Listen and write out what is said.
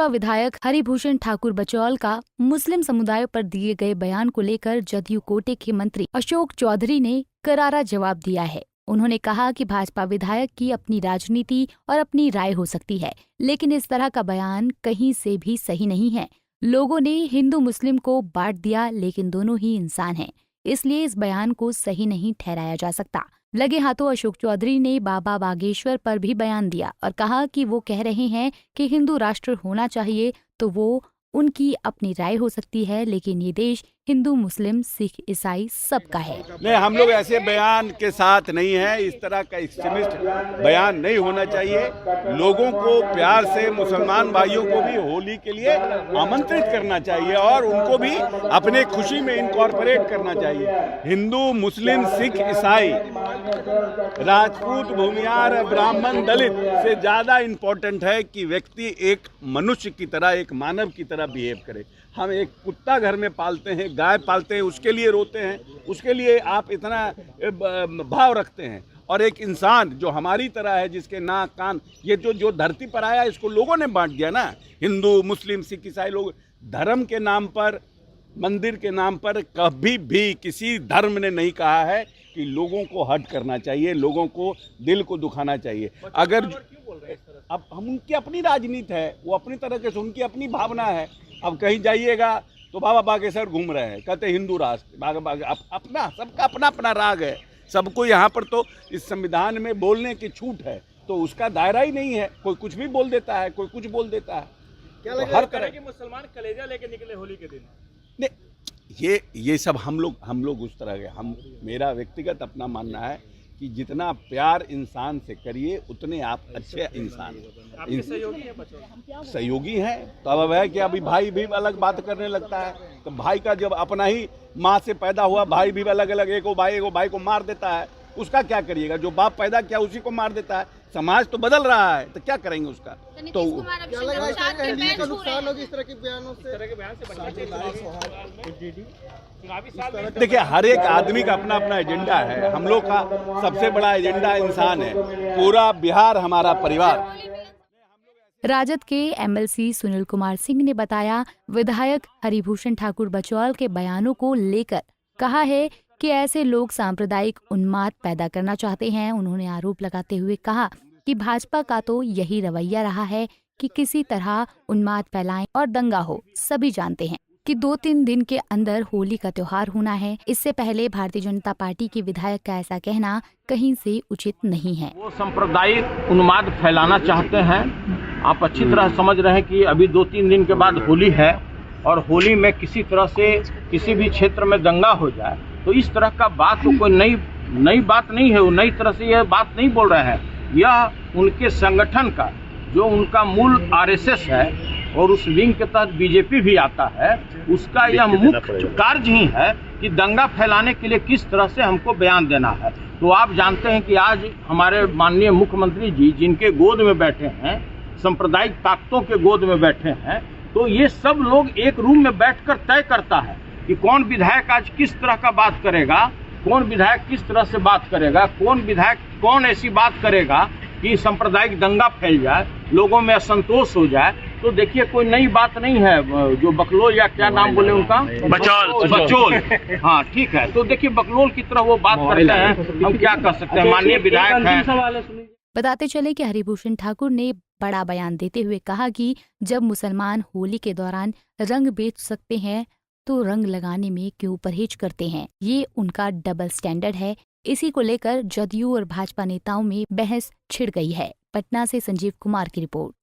भाजपा विधायक हरिभूषण ठाकुर बचौल का मुस्लिम समुदाय पर दिए गए बयान को लेकर जदयू कोटे के मंत्री अशोक चौधरी ने करारा जवाब दिया है। उन्होंने कहा कि भाजपा विधायक की अपनी राजनीति और अपनी राय हो सकती है, लेकिन इस तरह का बयान कहीं से भी सही नहीं है। लोगों ने हिंदू मुस्लिम को बांट दिया, लेकिन दोनों ही इंसान हैं, इसलिए इस बयान को सही नहीं ठहराया जा सकता। लगे हाथों अशोक चौधरी ने बाबा बागेश्वर पर भी बयान दिया और कहा कि वो कह रहे हैं कि हिंदू राष्ट्र होना चाहिए, तो वो उनकी अपनी राय हो सकती है, लेकिन ये देश हिंदू मुस्लिम सिख ईसाई सबका है। नहीं, हम लोग ऐसे बयान के साथ नहीं है। इस तरह का एक्सट्रीमिस्ट बयान नहीं होना चाहिए। लोगों को प्यार से, मुसलमान भाइयों को भी होली के लिए आमंत्रित करना चाहिए और उनको भी अपने खुशी में इनकॉर्पोरेट करना चाहिए। हिंदू, मुस्लिम, सिख, ईसाई, राजपूत, भूमियार, ब्राह्मण, दलित से ज़्यादा इम्पोर्टेंट है कि व्यक्ति एक मनुष्य की तरह, एक मानव की तरह बिहेव करे। हम एक कुत्ता घर में पालते हैं, गाय पालते हैं, उसके लिए रोते हैं, उसके लिए आप इतना भाव रखते हैं, और एक इंसान जो हमारी तरह है, जिसके नाक कान, ये जो धरती पर आया, इसको लोगों ने बांट दिया ना। हिंदू, मुस्लिम, सिख, ईसाई लोग धर्म के नाम पर, मंदिर के नाम पर कभी भी किसी धर्म ने नहीं कहा है कि लोगों को हर्ट करना चाहिए, लोगों को दिल को दुखाना चाहिए। अगर अब हम, उनकी अपनी राजनीति है, वो अपनी तरह से, उनकी अपनी भावना है। अब कहीं जाइएगा तो बाबा बागेश्वर घूम रहे हैं, कहते हिंदू राष्ट्र, अपना सबका अपना अपना राग है सबको। यहाँ पर तो इस संविधान में बोलने की छूट है, तो उसका दायरा ही नहीं है। कोई कुछ भी बोल देता है, कोई कुछ बोल देता है। क्या लग रहा है कि मुसलमान कलेजा लेके निकले होली के दिन? नहीं, ये सब हम लोग उस तरह के, मेरा व्यक्तिगत अपना मानना है कि जितना प्यार इंसान से करिए उतने आप अच्छे इंसान। सहयोगी हैं, तो अब है कि अभी भाई भी अलग बात करने लगता है। तो भाई का जब अपना ही माँ से पैदा हुआ भाई भी अलग अलग, एक भाई को मार देता है, उसका क्या करिएगा? जो बाप पैदा किया उसी को मार देता है। समाज तो बदल रहा है, तो क्या करेंगे उसका? तो क्या लग रहा है का नुकसान होगी इस तरह के बयानों से? देखिए, हर एक आदमी का अपना अपना एजेंडा है। हम लोग का सबसे बड़ा एजेंडा इंसान है। पूरा बिहार हमारा परिवार। राजद के एमएलसी सुनील कुमार सिंह ने बताया, विधायक हरिभूषण ठाकुर बचौल के बयानों को लेकर कहा है कि ऐसे लोग सांप्रदायिक उन्माद पैदा करना चाहते हैं। उन्होंने आरोप लगाते हुए कहा कि भाजपा का तो यही रवैया रहा है कि किसी तरह उन्माद फैलाएं और दंगा हो। सभी जानते हैं कि 2-3 दिन के अंदर होली का त्योहार होना है। इससे पहले भारतीय जनता पार्टी के विधायक का ऐसा कहना कहीं से उचित नहीं है। वो सांप्रदायिक उन्माद फैलाना चाहते हैं। आप अच्छी तरह समझ रहे हैं कि अभी 2-3 दिन के बाद होली है, और होली में किसी तरह से किसी भी क्षेत्र में दंगा हो जाए, तो इस तरह का बात तो कोई नई बात नहीं है। वो नई तरह से यह बात नहीं बोल रहे हैं। यह उनके संगठन का, जो उनका मूल आरएसएस है और उस विंग के तहत बीजेपी भी आता है, उसका यह मुख्य कार्य ही है कि दंगा फैलाने के लिए किस तरह से हमको बयान देना है। तो आप जानते हैं कि आज हमारे माननीय मुख्यमंत्री जी, जिनके गोद में बैठे हैं, सांप्रदायिक ताकतों के गोद में बैठे हैं, तो ये सब लोग एक रूम में बैठकर तय करता है कि कौन विधायक आज किस तरह का बात करेगा, कौन विधायक किस तरह से बात करेगा, कौन विधायक कौन ऐसी बात करेगा कि सांप्रदायिक दंगा फैल जाए, लोगों में असंतोष हो जाए। तो देखिए, कोई नई बात नहीं है। जो बकलोल, या क्या नाम बोले उनका, बचौल, हाँ ठीक है। तो देखिए, बकलोल की तरह वो बात करते हैं, हम क्या कर सकते हैं? माननीय विधायक हैं। बताते चले कि हरिभूषण ठाकुर ने बड़ा बयान देते हुए कहा कि जब मुसलमान होली के दौरान रंग बेच सकते हैं, तो रंग लगाने में क्यों परहेज करते हैं? ये उनका डबल स्टैंडर्ड है। इसी को लेकर जदयू और भाजपा नेताओं में बहस छिड़ गई है। पटना से संजीव कुमार की रिपोर्ट।